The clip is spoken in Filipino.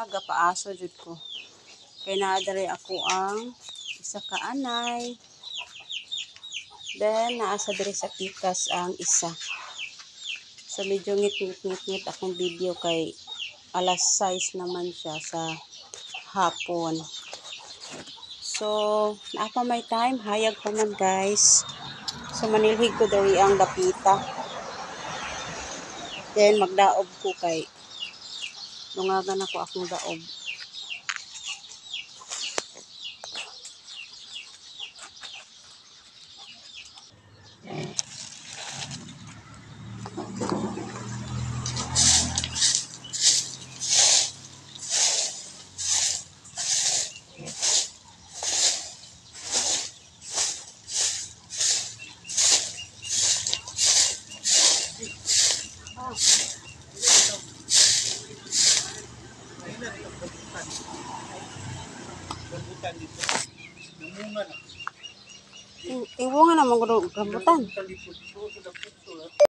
gapaaso jud ko. Kay naa diri ako ang isa ka anay. Then naa sa diri sa pikas ang isa. So medyo ngit akong video kay alas 6 naman siya sa hapon. So naapa may time, hayag pa man guys. So manilhig ko diri ang dapita. Then magdaob ko kay lungagan ako akong daob. Rambutan dito. Namunga na. Iwo nga naman ko rambutan.